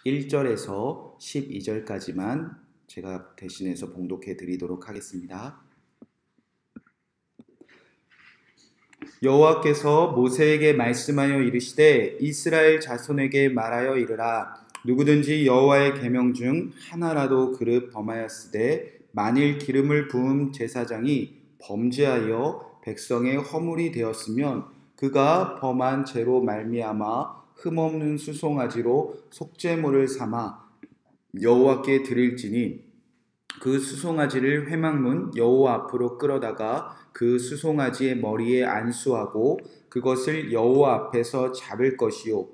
1절에서 12절까지만 제가 대신해서 봉독해 드리도록 하겠습니다. 여호와께서 모세에게 말씀하여 이르시되 이스라엘 자손에게 말하여 이르라. 누구든지 여호와의 계명 중 하나라도 그릇 범하였으되 만일 기름을 부은 제사장이 범죄하여 백성의 허물이 되었으면 그가 범한 죄로 말미암아 흠없는 수송아지로 속죄물을 삼아 여호와께 드릴지니 그 수송아지를 회막문 여호와 앞으로 끌어다가 그 수송아지의 머리에 안수하고 그것을 여호와 앞에서 잡을 것이요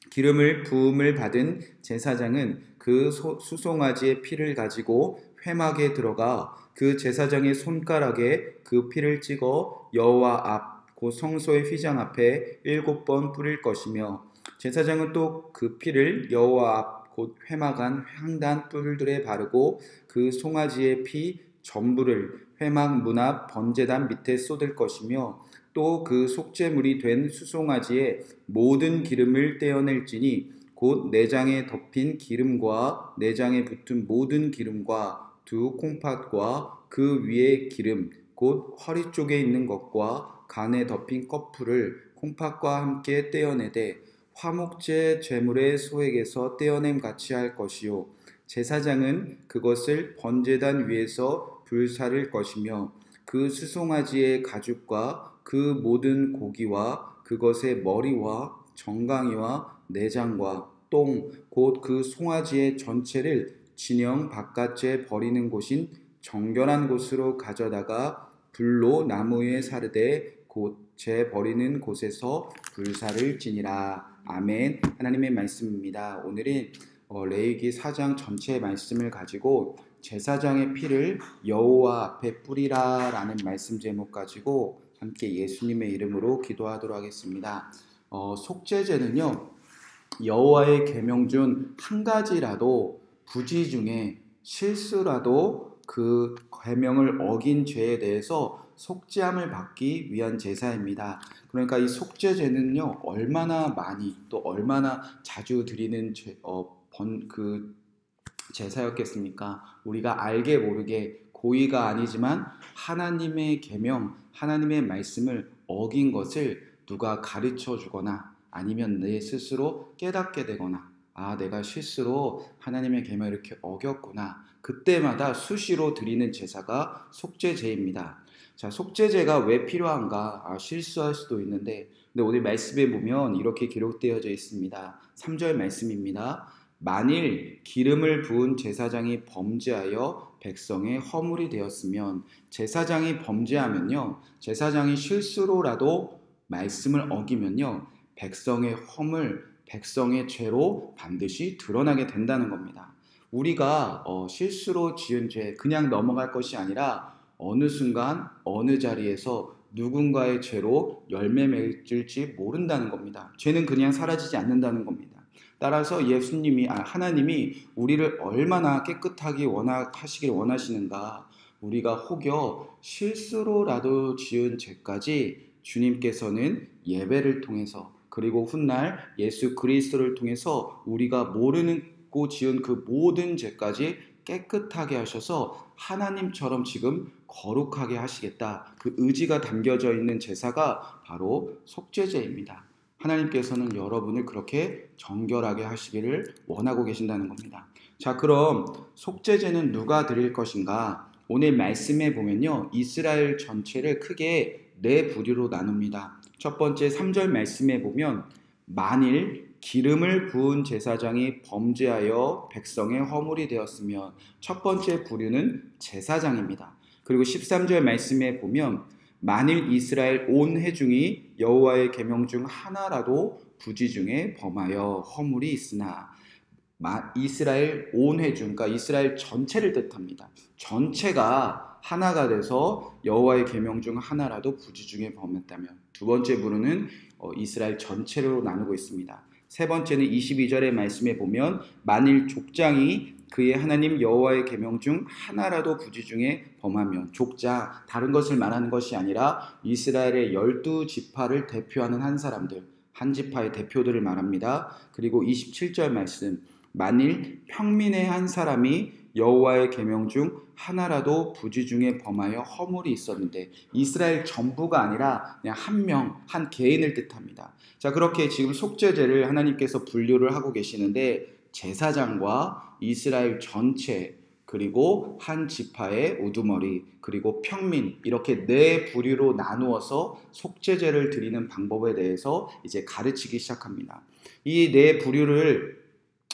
기름을 부음을 받은 제사장은 그 수송아지의 피를 가지고 회막에 들어가 그 제사장의 손가락에 그 피를 찍어 여호와 앞 곧 성소의 휘장 앞에 7번 뿌릴 것이며 제사장은 또 그 피를 여호와 앞 곧 회막 안 향단 뿔들에 바르고 그 송아지의 피 전부를 회막 문 앞 번제단 밑에 쏟을 것이며 또 그 속죄물이 된 수송아지의 모든 기름을 떼어낼지니 곧 내장에 덮인 기름과 내장에 붙은 모든 기름과 두 콩팥과 그 위의 기름 곧 허리 쪽에 있는 것과 간에 덮인 꺼풀을 콩팥과 함께 떼어내되 화목제 제물의 소액에서 떼어냄 같이 할 것이요 제사장은 그것을 번제단 위에서 불사를 것이며 그 수송아지의 가죽과 그 모든 고기와 그것의 머리와 정강이와 내장과 똥 곧 그 송아지의 전체를 진영 바깥에 버리는 곳인 정결한 곳으로 가져다가 불로 나무 위에 사르되 곧 제 버리는 곳에서 불사를 지니라. 아멘. 하나님의 말씀입니다. 오늘은 레위기 4장 전체의 말씀을 가지고 제사장의 피를 여호와 앞에 뿌리라 라는 말씀 제목 가지고 함께 예수님의 이름으로 기도하도록 하겠습니다. 속죄제는요 여호와의 계명 중 한 가지라도 부지 중에 실수라도 그 계명을 어긴 죄에 대해서 속죄함을 받기 위한 제사입니다. 그러니까 이 속죄제는요 얼마나 많이 또 얼마나 자주 드리는 제사였겠습니까? 우리가 알게 모르게 고의가 아니지만 하나님의 계명, 하나님의 말씀을 어긴 것을 누가 가르쳐 주거나 아니면 내 스스로 깨닫게 되거나 내가 실수로 하나님의 계명을 이렇게 어겼구나. 그때마다 수시로 드리는 제사가 속죄제입니다. 자, 속죄제가 왜 필요한가? 실수할 수도 있는데 근데 오늘 말씀에 보면 이렇게 기록되어져 있습니다. 3절 말씀입니다. 만일 기름을 부은 제사장이 범죄하여 백성의 허물이 되었으면 제사장이 범죄하면요 제사장이 실수로라도 말씀을 어기면요 백성의 허물, 백성의 죄로 반드시 드러나게 된다는 겁니다. 우리가 실수로 지은 죄 그냥 넘어갈 것이 아니라 어느 순간 어느 자리에서 누군가의 죄로 열매 맺을지 모른다는 겁니다. 죄는 그냥 사라지지 않는다는 겁니다. 따라서 하나님이 우리를 얼마나 깨끗하게 하시길 원하시는가. 우리가 혹여 실수로라도 지은 죄까지 주님께서는 예배를 통해서 그리고 훗날 예수 그리스도를 통해서 우리가 모르고 지은 그 모든 죄까지 깨끗하게 하셔서 하나님처럼 지금 거룩하게 하시겠다. 그 의지가 담겨져 있는 제사가 바로 속죄제입니다. 하나님께서는 여러분을 그렇게 정결하게 하시기를 원하고 계신다는 겁니다. 자, 그럼 속죄제는 누가 드릴 것인가? 오늘 말씀에 보면요. 이스라엘 전체를 크게 4부류로 나눕니다. 첫 번째 3절 말씀에 보면 만일 기름을 부은 제사장이 범죄하여 백성의 허물이 되었으면 첫 번째 부류는 제사장입니다. 그리고 13절 말씀에 보면 만일 이스라엘 온 회중이 여호와의 계명 중 하나라도 부지 중에 범하여 허물이 있으나 이스라엘 온 회중, 그러니까 이스라엘 전체를 뜻합니다. 전체가 하나가 돼서 여호와의 계명 중 하나라도 부지 중에 범했다면 두 번째 부류는 이스라엘 전체로 나누고 있습니다. 세 번째는 22절의 말씀에 보면 만일 족장이 그의 하나님 여호와의 계명 중 하나라도 부지 중에 범하면 족장, 다른 것을 말하는 것이 아니라 이스라엘의 12지파를 대표하는 한 사람들, 한 지파의 대표들을 말합니다. 그리고 27절 말씀 만일 평민의 한 사람이 여호와의 계명 중 하나라도 부지 중에 범하여 허물이 있었는데, 이스라엘 전부가 아니라 그냥 한 명, 한 개인을 뜻합니다. 자, 그렇게 지금 속죄제를 하나님께서 분류를 하고 계시는데, 제사장과 이스라엘 전체, 그리고 한 지파의 우두머리, 그리고 평민, 이렇게 네 부류로 나누어서 속죄제를 드리는 방법에 대해서 이제 가르치기 시작합니다. 이 네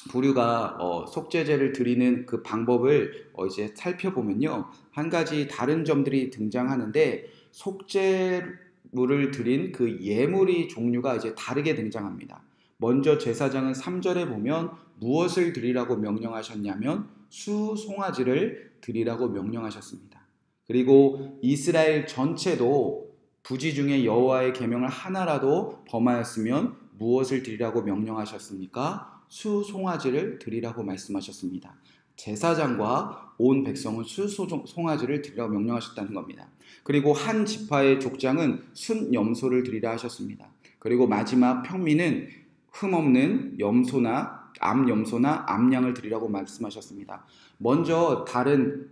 부류가 속죄제를 드리는 그 방법을 이제 살펴보면요, 한 가지 다른 점들이 등장하는데, 속죄물을 드린 그 예물이 종류가 이제 다르게 등장합니다. 먼저 제사장은 3절에 보면 무엇을 드리라고 명령하셨냐면 수송아지를 드리라고 명령하셨습니다. 그리고 이스라엘 전체도 부지 중에 여호와의 계명을 하나라도 범하였으면 무엇을 드리라고 명령하셨습니까? 수송아지를 드리라고 말씀하셨습니다. 제사장과 온 백성은 수송아지를 드리라고 명령하셨다는 겁니다. 그리고 한 지파의 족장은 순염소를 드리라 하셨습니다. 그리고 마지막 평민은 흠없는 염소나 암양을 드리라고 말씀하셨습니다. 먼저 다른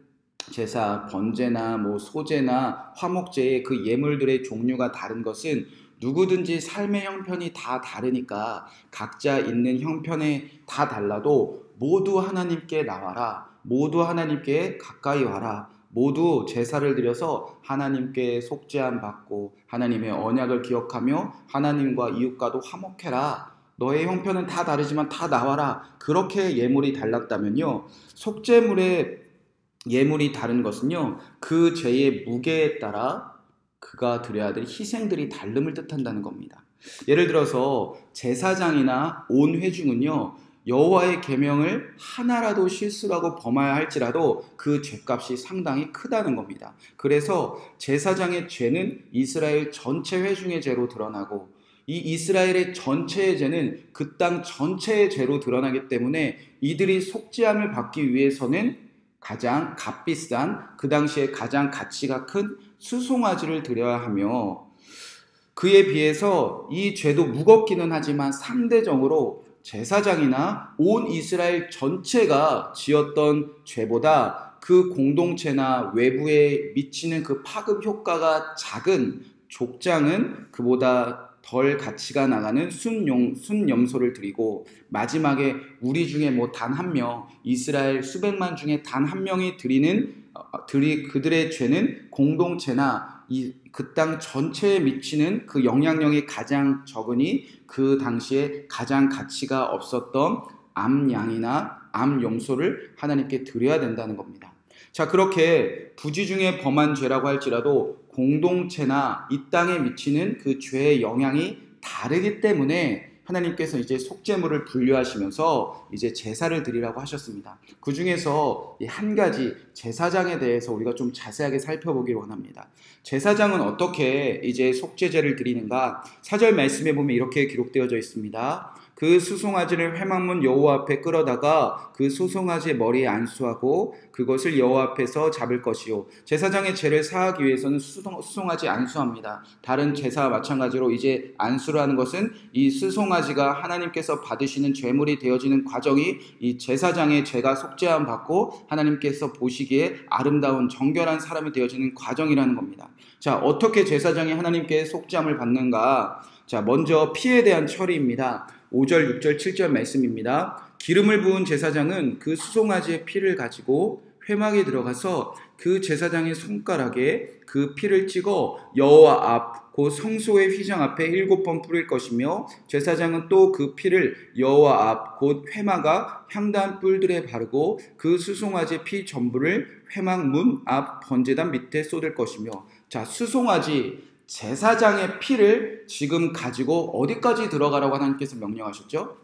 제사, 번제나 소제나 화목제의 그 예물들의 종류가 다른 것은 누구든지 삶의 형편이 다 다르니까 각자 있는 형편에 다 달라도 모두 하나님께 나와라, 모두 하나님께 가까이 와라, 모두 제사를 드려서 하나님께 속죄함 받고 하나님의 언약을 기억하며 하나님과 이웃과도 화목해라. 너의 형편은 다 다르지만 다 나와라. 그렇게 예물이 달랐다면요, 속죄물의 예물이 다른 것은요, 그 죄의 무게에 따라 그가 드려야 될 희생들이 다름을 뜻한다는 겁니다. 예를 들어서 제사장이나 온 회중은요, 여호와의 계명을 하나라도 실수라고 범하여 할지라도 그 죄값이 상당히 크다는 겁니다. 그래서 제사장의 죄는 이스라엘 전체 회중의 죄로 드러나고, 이 이스라엘의 전체의 죄는 그 땅 전체의 죄로 드러나기 때문에 이들이 속죄함을 받기 위해서는 가장 값비싼, 그 당시에 가장 가치가 큰 수송아지를 드려야 하며, 그에 비해서 이 죄도 무겁기는 하지만 상대적으로 제사장이나 온 이스라엘 전체가 지었던 죄보다 그 공동체나 외부에 미치는 그 파급 효과가 작은 족장은 그보다 덜 가치가 나가는 순염소를 드리고, 마지막에 우리 중에 단 한 명, 이스라엘 수백만 중에 단 한 명이 그들의 죄는 공동체나 그 땅 전체에 미치는 그 영향력이 가장 적으니 그 당시에 가장 가치가 없었던 암양이나 암염소를 하나님께 드려야 된다는 겁니다. 자, 그렇게 부지 중에 범한 죄라고 할지라도 공동체나 이 땅에 미치는 그 죄의 영향이 다르기 때문에 하나님께서 이제 속죄물을 분류하시면서 이제 제사를 드리라고 하셨습니다. 그 중에서 한 가지 제사장에 대해서 우리가 좀 자세하게 살펴보길 원합니다. 제사장은 어떻게 이제 속죄제를 드리는가? 4절 말씀에 보면 이렇게 기록되어져 있습니다. 그 수송아지를 회막문 여호와 앞에 끌어다가 그 수송아지의 머리에 안수하고 그것을 여호와 앞에서 잡을 것이요. 제사장의 죄를 사하기 위해서는 수송아지 안수합니다. 다른 제사와 마찬가지로 이제 안수를 하는 것은 이 수송아지가 하나님께서 받으시는 죄물이 되어지는 과정이 이 제사장의 죄가 속죄함 받고 하나님께서 보시기에 아름다운 정결한 사람이 되어지는 과정이라는 겁니다. 자, 어떻게 제사장이 하나님께 속죄함을 받는가? 자, 먼저 피에 대한 처리입니다. 5절, 6절, 7절 말씀입니다. 기름을 부은 제사장은 그 수송아지의 피를 가지고 회막에 들어가서 그 제사장의 손가락에 그 피를 찍어 여호와 앞, 곧 성소의 휘장 앞에 7번 뿌릴 것이며, 제사장은 또 그 피를 여호와 앞, 곧 회막 앞 향단 뿔들에 바르고 그 수송아지의 피 전부를 회막 문 앞 번제단 밑에 쏟을 것이며. 자, 수송아지 제사장의 피를 지금 가지고 어디까지 들어가라고 하나님께서 명령하셨죠?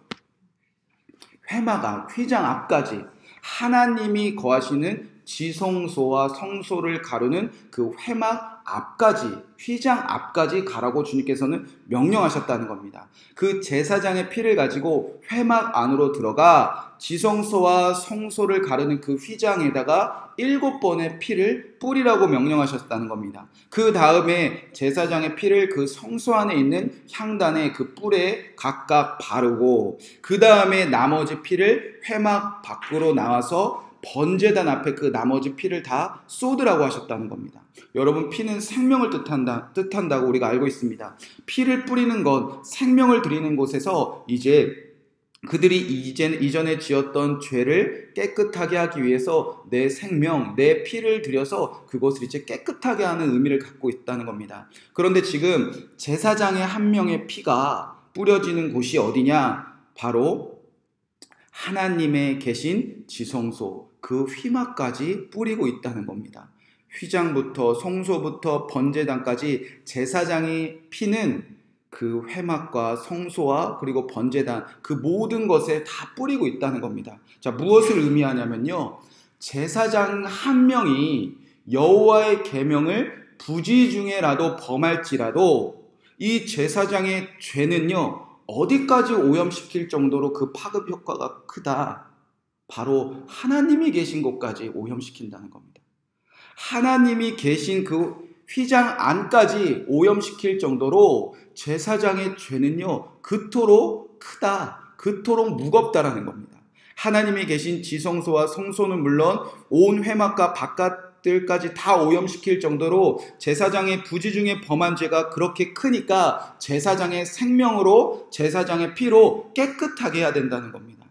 회막 앞, 휘장 앞까지, 하나님이 거하시는 지성소와 성소를 가르는 그 회막 앞까지, 휘장 앞까지 가라고 주님께서는 명령하셨다는 겁니다. 그 제사장의 피를 가지고 회막 안으로 들어가 지성소와 성소를 가르는 그 휘장에다가 7번의 피를 뿌리라고 명령하셨다는 겁니다. 그 다음에 제사장의 피를 그 성소 안에 있는 향단의 그 뿔에 각각 바르고, 그 다음에 나머지 피를 회막 밖으로 나와서 번제단 앞에 그 나머지 피를 다 쏟으라고 하셨다는 겁니다. 여러분, 피는 생명을 뜻한다고 우리가 알고 있습니다. 피를 뿌리는 것, 생명을 드리는 곳에서 이제 그들이 이전에 지었던 죄를 깨끗하게 하기 위해서 내 생명, 내 피를 들여서 그것을 이제 깨끗하게 하는 의미를 갖고 있다는 겁니다. 그런데 지금 제사장의 한 명의 피가 뿌려지는 곳이 어디냐? 바로 하나님의 계신 지성소, 그 휘막까지 뿌리고 있다는 겁니다. 휘장부터 성소부터 번제단까지 제사장의 피는 그 회막과 성소와 그리고 번제단, 그 모든 것에 다 뿌리고 있다는 겁니다. 자, 무엇을 의미하냐면요, 제사장 한 명이 여호와의 계명을 부지 중에라도 범할지라도 이 제사장의 죄는요, 어디까지 오염시킬 정도로 그 파급 효과가 크다? 바로 하나님이 계신 곳까지 오염시킨다는 겁니다. 하나님이 계신 그 휘장 안까지 오염시킬 정도로 제사장의 죄는요, 그토록 크다, 그토록 무겁다라는 겁니다. 하나님이 계신 지성소와 성소는 물론 온 회막과 바깥들까지 다 오염시킬 정도로 제사장의 부지 중에 범한 죄가 그렇게 크니까 제사장의 생명으로, 제사장의 피로 깨끗하게 해야 된다는 겁니다.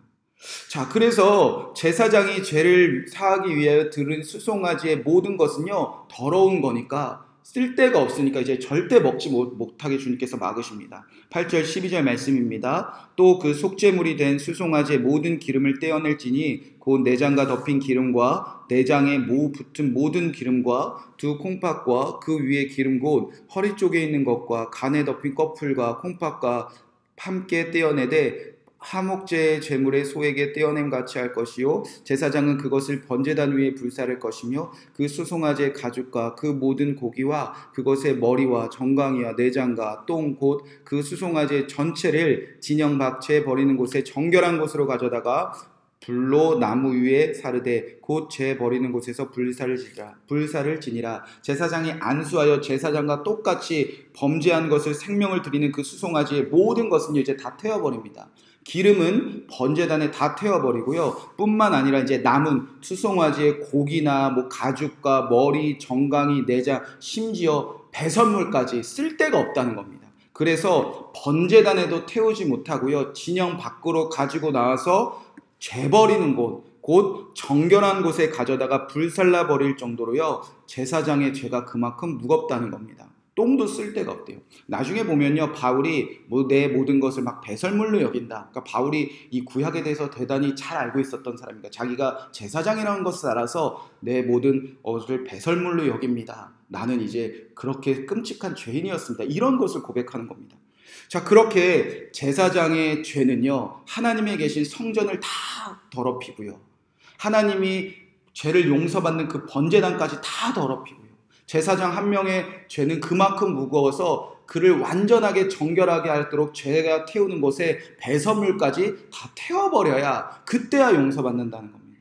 자, 그래서 제사장이 죄를 사하기 위해 들은 수송아지의 모든 것은요, 더러운 거니까, 쓸데가 없으니까 이제 절대 먹지 못하게 주님께서 막으십니다. 8절 12절 말씀입니다. 또 그 속죄물이 된 수송아지의 모든 기름을 떼어낼지니 곧 내장과 덮인 기름과 내장에 모 붙은 모든 기름과 두 콩팥과 그 위에 기름 곧 허리 쪽에 있는 것과 간에 덮인 꺼풀과 콩팥과 함께 떼어내되 화목제의 제물의 소에게 떼어냄 같이 할 것이요, 제사장은 그것을 번제단 위에 불사를 것이며 그 수송아지의 가죽과 그 모든 고기와 그것의 머리와 정강이와 내장과 똥 곧 그 수송아지의 전체를 진영 밖에 버리는 곳에 정결한 곳으로 가져다가 불로 나무 위에 사르되 곧 죄 버리는 곳에서 불사를 지니라. 제사장이 안수하여 제사장과 똑같이 범죄한 것을 생명을 드리는 그 수송아지의 모든 것은 이제 다 태워버립니다. 기름은 번제단에 다 태워버리고요. 뿐만 아니라 이제 남은 수송아지의 고기나 뭐 가죽과 머리, 정강이, 내장, 심지어 배설물까지 쓸데가 없다는 겁니다. 그래서 번제단에도 태우지 못하고요, 진영 밖으로 가지고 나와서 죄 버리는 곳, 곧 정결한 곳에 가져다가 불살라 버릴 정도로요, 제사장의 죄가 그만큼 무겁다는 겁니다. 똥도 쓸데가 없대요. 나중에 보면요, 바울이 내 모든 것을 막 배설물로 여긴다. 그러니까 바울이 이 구약에 대해서 대단히 잘 알고 있었던 사람입니다. 자기가 제사장이라는 것을 알아서 내 모든 것을 배설물로 여깁니다. 나는 이제 그렇게 끔찍한 죄인이었습니다. 이런 것을 고백하는 겁니다. 자, 그렇게 제사장의 죄는요, 하나님에 계신 성전을 다 더럽히고요, 하나님이 죄를 용서받는 그 번제단까지 다 더럽히고요, 제사장 한 명의 죄는 그만큼 무거워서 그를 완전하게 정결하게 하도록 죄가 태우는 곳에 배설물까지 다 태워버려야 그때야 용서받는다는 겁니다.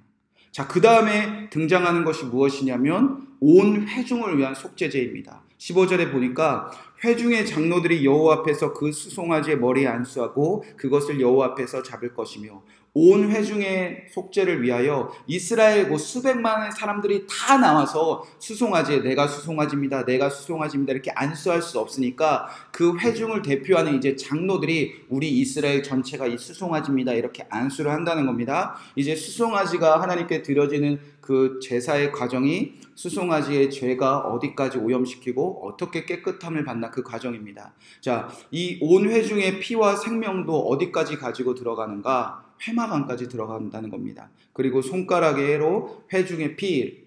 자, 그 다음에 등장하는 것이 무엇이냐면 온 회중을 위한 속죄제입니다. 15절에 보니까 회중의 장로들이 여호와 앞에서 그 수송아지의 머리에 안수하고 그것을 여호와 앞에서 잡을 것이며, 온 회중의 속죄를 위하여 이스라엘 그 수백만의 사람들이 다 나와서 수송아지에 내가 수송아지입니다, 내가 수송아지입니다 이렇게 안수할 수 없으니까 그 회중을 대표하는 이제 장로들이 우리 이스라엘 전체가 이 수송아지입니다 이렇게 안수를 한다는 겁니다. 이제 수송아지가 하나님께 드려지는 그 제사의 과정이 수송아지의 죄가 어디까지 오염시키고 어떻게 깨끗함을 받나, 그 과정입니다. 자, 이 온 회중의 피와 생명도 어디까지 가지고 들어가는가? 회막 안까지 들어간다는 겁니다. 그리고 손가락으로 회중의 피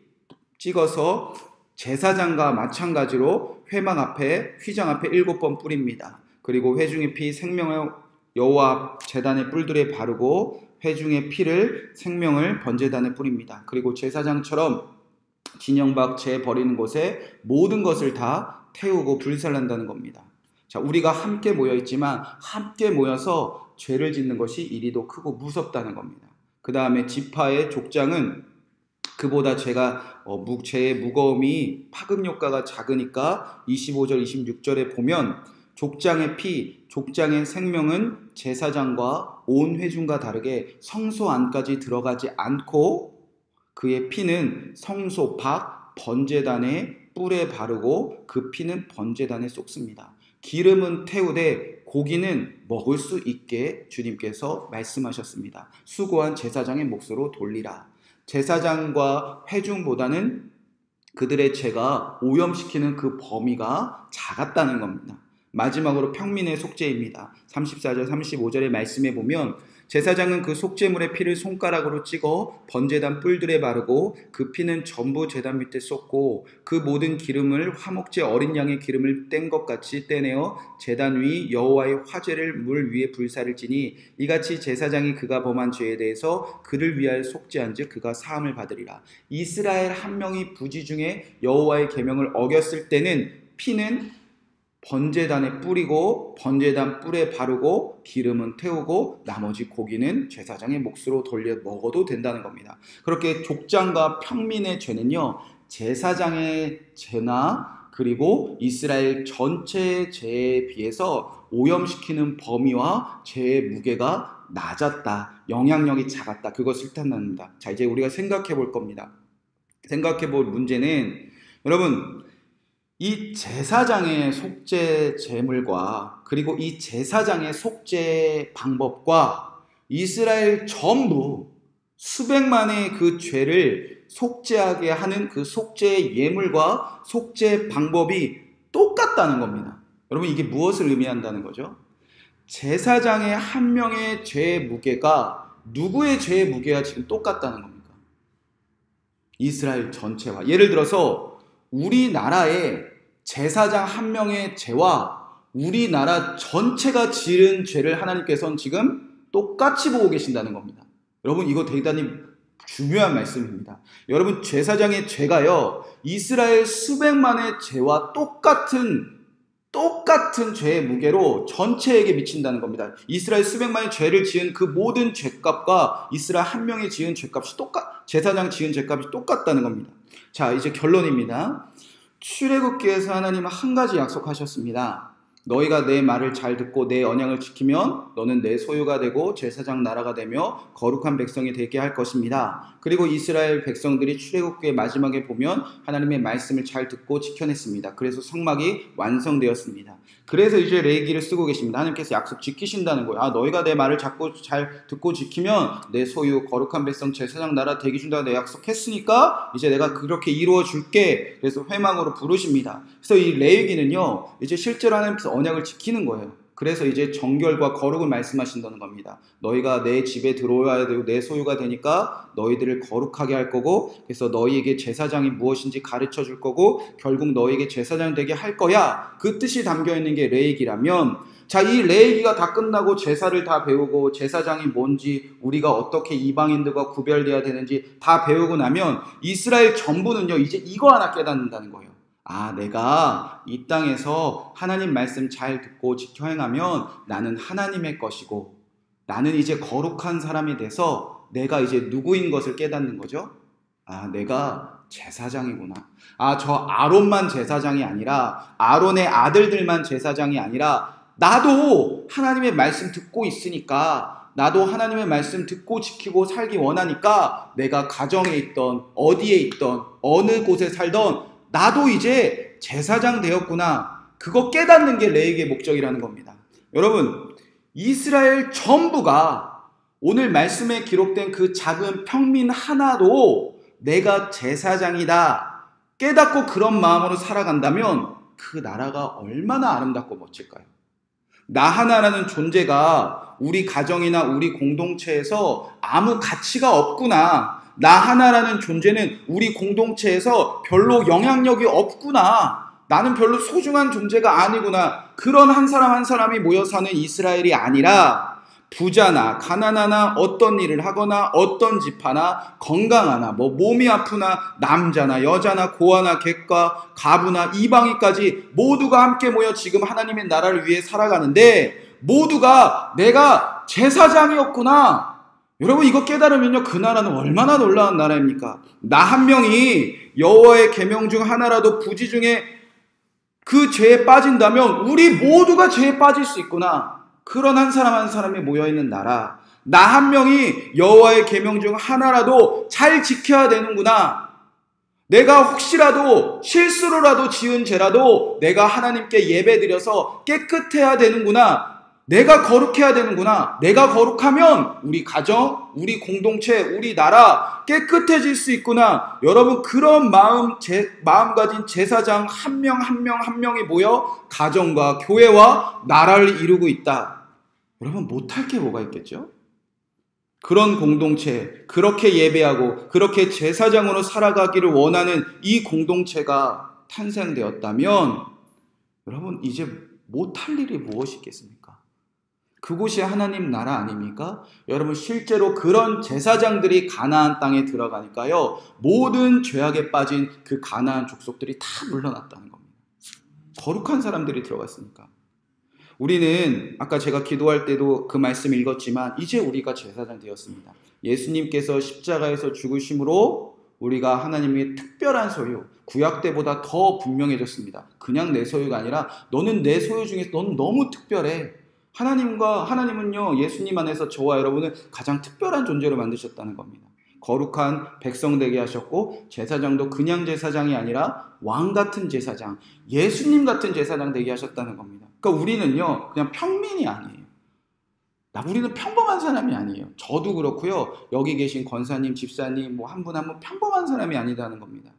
찍어서 제사장과 마찬가지로 회막 앞에, 휘장 앞에 7번 뿌립니다. 그리고 회중의 피 생명을 여호와 제단의 뿔들에 바르고 회중의 피를 생명을 번제단에 뿌립니다. 그리고 제사장처럼 진영박 재 버리는 곳에 모든 것을 다 태우고 불살난다는 겁니다. 자, 우리가 함께 모여 있지만 함께 모여서 죄를 짓는 것이 이리도 크고 무섭다는 겁니다. 그 다음에 지파의 족장은 그보다 죄의 무거움이 파급효과가 작으니까 25절 26절에 보면 족장의 피, 족장의 생명은 제사장과 온 회중과 다르게 성소 안까지 들어가지 않고 그의 피는 성소 밖 번제단의 뿔에 바르고 그 피는 번제단에 쏟습니다. 기름은 태우되 고기는 먹을 수 있게 주님께서 말씀하셨습니다. 수고한 제사장의 몫으로 돌리라. 제사장과 회중보다는 그들의 죄가 오염시키는 그 범위가 작았다는 겁니다. 마지막으로 평민의 속죄입니다. 34절 35절의 말씀에 보면 제사장은 그 속죄물의 피를 손가락으로 찍어 번제단 뿔들에 바르고 그 피는 전부 제단 밑에 쏟고 그 모든 기름을 화목제 어린 양의 기름을 뗀 것 같이 떼내어 제단 위 여호와의 화제를 물 위에 불사를지니 이같이 제사장이 그가 범한 죄에 대해서 그를 위하여 속죄한즉 그가 사함을 받으리라. 이스라엘 한 명이 부지 중에 여호와의 계명을 어겼을 때는 피는 번제단에 뿌리고 번제단 뿔에 바르고 기름은 태우고 나머지 고기는 제사장의 몫으로 돌려 먹어도 된다는 겁니다. 그렇게 족장과 평민의 죄는요, 제사장의 죄나 그리고 이스라엘 전체의 죄에 비해서 오염시키는 범위와 죄의 무게가 낮았다, 영향력이 작았다, 그것을 뜻합니다. 자, 이제 우리가 생각해 볼 겁니다. 생각해 볼 문제는, 여러분, 이 제사장의 속죄 제물과 그리고 이 제사장의 속죄 방법과 이스라엘 전부 수백만의 그 죄를 속죄하게 하는 그 속죄 예물과 속죄 방법이 똑같다는 겁니다. 여러분, 이게 무엇을 의미한다는 거죠? 제사장의 한 명의 죄의 무게가 누구의 죄의 무게가 지금 똑같다는 겁니까? 이스라엘 전체와. 예를 들어서 우리나라의 제사장 한 명의 죄와 우리나라 전체가 지은 죄를 하나님께서는 지금 똑같이 보고 계신다는 겁니다. 여러분, 이거 대단히 중요한 말씀입니다. 여러분, 제사장의 죄가요, 이스라엘 수백만의 죄와 똑같은 죄의 무게로 전체에게 미친다는 겁니다. 이스라엘 수백만의 죄를 지은 그 모든 죄값과 이스라엘 한 명이 지은 죄값이 제사장 지은 죄값이 똑같다는 겁니다. 자, 이제 결론입니다. 출애굽기에서 하나님은 한 가지 약속하셨습니다. 너희가 내 말을 잘 듣고 내 언약을 지키면 너는 내 소유가 되고 제사장 나라가 되며 거룩한 백성이 되게 할 것입니다. 그리고 이스라엘 백성들이 출애굽기의 마지막에 보면 하나님의 말씀을 잘 듣고 지켜냈습니다. 그래서 성막이 완성되었습니다. 그래서 이제 레위기를 쓰고 계십니다. 하나님께서 약속 지키신다는 거예요. 너희가 내 말을 잘 듣고 지키면 내 소유 거룩한 백성 제사장 나라 되게 준다고 내가 약속했으니까 이제 내가 그렇게 이루어 줄게. 그래서 회막으로 부르십니다. 그래서 이 레위기는요, 이제 실제로 하나님께서 언약을 지키는 거예요. 그래서 이제 정결과 거룩을 말씀하신다는 겁니다. 너희가 내 집에 들어와야 되고 내 소유가 되니까 너희들을 거룩하게 할 거고, 그래서 너희에게 제사장이 무엇인지 가르쳐 줄 거고 결국 너희에게 제사장 되게 할 거야. 그 뜻이 담겨 있는 게 레위기라면, 자, 이 레위기가 다 끝나고 제사를 다 배우고 제사장이 뭔지 우리가 어떻게 이방인들과 구별돼야 되는지 다 배우고 나면 이스라엘 전부는요, 이제 이거 하나 깨닫는다는 거예요. 내가 이 땅에서 하나님 말씀 잘 듣고 지켜 행하면 나는 하나님의 것이고 나는 이제 거룩한 사람이 돼서 내가 이제 누구인 것을 깨닫는 거죠. 내가 제사장이구나. 저 아론만 제사장이 아니라, 아론의 아들들만 제사장이 아니라 나도 하나님의 말씀 듣고 있으니까, 나도 하나님의 말씀 듣고 지키고 살기 원하니까 내가 가정에 있던 어디에 있던 어느 곳에 살던 나도 이제 제사장 되었구나. 그거 깨닫는 게 레위기의 목적이라는 겁니다. 여러분, 이스라엘 전부가 오늘 말씀에 기록된 그 작은 평민 하나도 내가 제사장이다 깨닫고 그런 마음으로 살아간다면 그 나라가 얼마나 아름답고 멋질까요? 나 하나라는 존재가 우리 가정이나 우리 공동체에서 아무 가치가 없구나. 나 하나라는 존재는 우리 공동체에서 별로 영향력이 없구나. 나는 별로 소중한 존재가 아니구나. 그런 한 사람 한 사람이 모여 사는 이스라엘이 아니라 부자나 가난하나 어떤 일을 하거나 어떤 집 하나 건강하나 몸이 아프나 남자나 여자나 고아나 객과 가부나 이방인까지 모두가 함께 모여 지금 하나님의 나라를 위해 살아가는데 모두가 내가 제사장이었구나. 여러분 이거 깨달으면요 그 나라는 얼마나 놀라운 나라입니까? 나 한 명이 여호와의 계명 중 하나라도 부지 중에 그 죄에 빠진다면 우리 모두가 죄에 빠질 수 있구나. 그런 한 사람 한 사람이 모여있는 나라. 나 한 명이 여호와의 계명 중 하나라도 잘 지켜야 되는구나. 내가 혹시라도 실수로라도 지은 죄라도 내가 하나님께 예배드려서 깨끗해야 되는구나. 내가 거룩해야 되는구나. 내가 거룩하면 우리 가정, 우리 공동체, 우리 나라 깨끗해질 수 있구나. 여러분 그런 마음 가진 제사장 한 명 한 명 한 명이 모여 가정과 교회와 나라를 이루고 있다. 여러분 못할 게 뭐가 있겠죠? 그런 공동체, 그렇게 예배하고 그렇게 제사장으로 살아가기를 원하는 이 공동체가 탄생되었다면 여러분 이제 못할 일이 무엇이 있겠습니까? 그곳이 하나님 나라 아닙니까? 여러분 실제로 그런 제사장들이 가나안 땅에 들어가니까요 모든 죄악에 빠진 그 가나안 족속들이 다 물러났다는 겁니다. 거룩한 사람들이 들어갔으니까. 우리는 아까 제가 기도할 때도 그 말씀 읽었지만 이제 우리가 제사장 되었습니다. 예수님께서 십자가에서 죽으심으로 우리가 하나님의 특별한 소유, 구약 때보다 더 분명해졌습니다. 그냥 내 소유가 아니라 너는 내 소유 중에서 너는 너무 특별해. 하나님은요 예수님 안에서 저와 여러분을 가장 특별한 존재로 만드셨다는 겁니다. 거룩한 백성 되게 하셨고 제사장도 그냥 제사장이 아니라 왕 같은 제사장, 예수님 같은 제사장 되게 하셨다는 겁니다. 그러니까 우리는요 그냥 평민이 아니에요. 우리는 평범한 사람이 아니에요. 저도 그렇고요. 여기 계신 권사님, 집사님 한 분 한 분 평범한 사람이 아니다는 겁니다.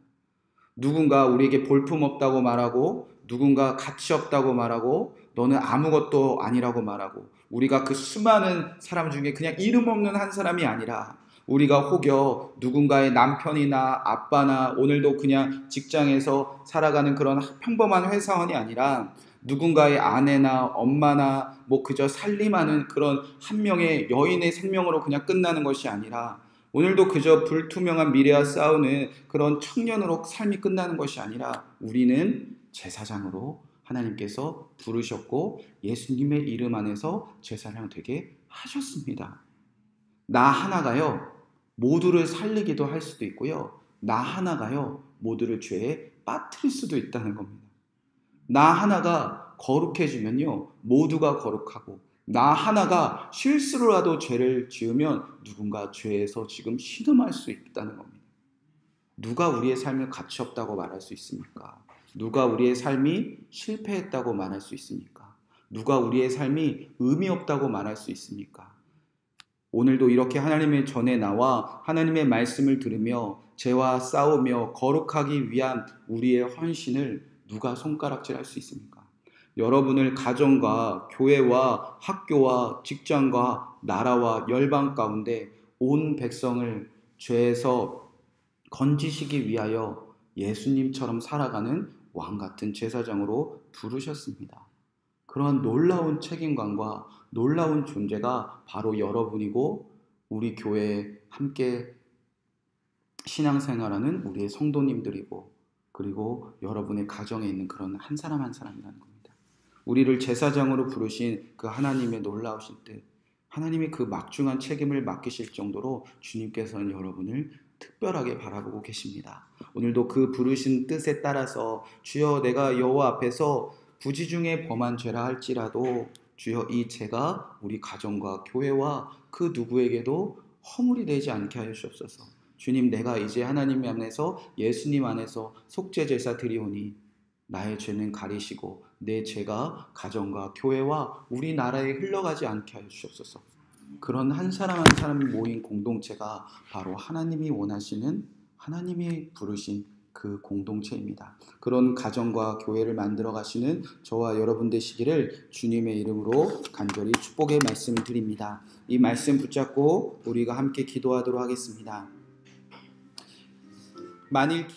누군가 우리에게 볼품없다고 말하고 누군가 가치 없다고 말하고 너는 아무것도 아니라고 말하고 우리가 그 수많은 사람 중에 그냥 이름 없는 한 사람이 아니라 우리가 혹여 누군가의 남편이나 아빠나 오늘도 그냥 직장에서 살아가는 그런 평범한 회사원이 아니라 누군가의 아내나 엄마나 그저 살림하는 그런 한 명의 여인의 생명으로 그냥 끝나는 것이 아니라 오늘도 그저 불투명한 미래와 싸우는 그런 청년으로 삶이 끝나는 것이 아니라 우리는 제사장으로 하나님께서 부르셨고 예수님의 이름 안에서 제사장 되게 하셨습니다. 나 하나가요 모두를 살리기도 할 수도 있고요 나 하나가요 모두를 죄에 빠뜨릴 수도 있다는 겁니다. 나 하나가 거룩해지면요 모두가 거룩하고 나 하나가 실수로라도 죄를 지으면 누군가 죄에서 지금 신음할 수 있다는 겁니다. 누가 우리의 삶을 가치 없다고 말할 수 있습니까? 누가 우리의 삶이 실패했다고 말할 수 있습니까? 누가 우리의 삶이 의미 없다고 말할 수 있습니까? 오늘도 이렇게 하나님의 전에 나와 하나님의 말씀을 들으며 죄와 싸우며 거룩하기 위한 우리의 헌신을 누가 손가락질할 수 있습니까? 여러분을 가정과 교회와 학교와 직장과 나라와 열방 가운데 온 백성을 죄에서 건지시기 위하여 예수님처럼 살아가는 왕같은 제사장으로 부르셨습니다. 그러한 놀라운 책임감과 놀라운 존재가 바로 여러분이고 우리 교회에 함께 신앙생활하는 우리의 성도님들이고 그리고 여러분의 가정에 있는 그런 한 사람 한 사람이라는 겁니다. 우리를 제사장으로 부르신 그 하나님의 놀라우신 뜻, 하나님이 그 막중한 책임을 맡기실 정도로 주님께서는 여러분을 특별하게 바라보고 계십니다. 오늘도 그 부르신 뜻에 따라서 주여 내가 여호와 앞에서 부지 중에 범한 죄라 할지라도 주여 이 죄가 우리 가정과 교회와 그 누구에게도 허물이 되지 않게 하여 주옵소서. 주님 내가 이제 하나님 안에서 예수님 안에서 속죄제사 드리오니 나의 죄는 가리시고 내 죄가 가정과 교회와 우리나라에 흘러가지 않게 하여 주옵소서. 그런 한 사람 한 사람이 모인 공동체가 바로 하나님이 원하시는 하나님이 부르신 그 공동체입니다. 그런 가정과 교회를 만들어 가시는 저와 여러분 되시기를 주님의 이름으로 간절히 축복의 말씀을 드립니다. 이 말씀 붙잡고 우리가 함께 기도하도록 하겠습니다. 만일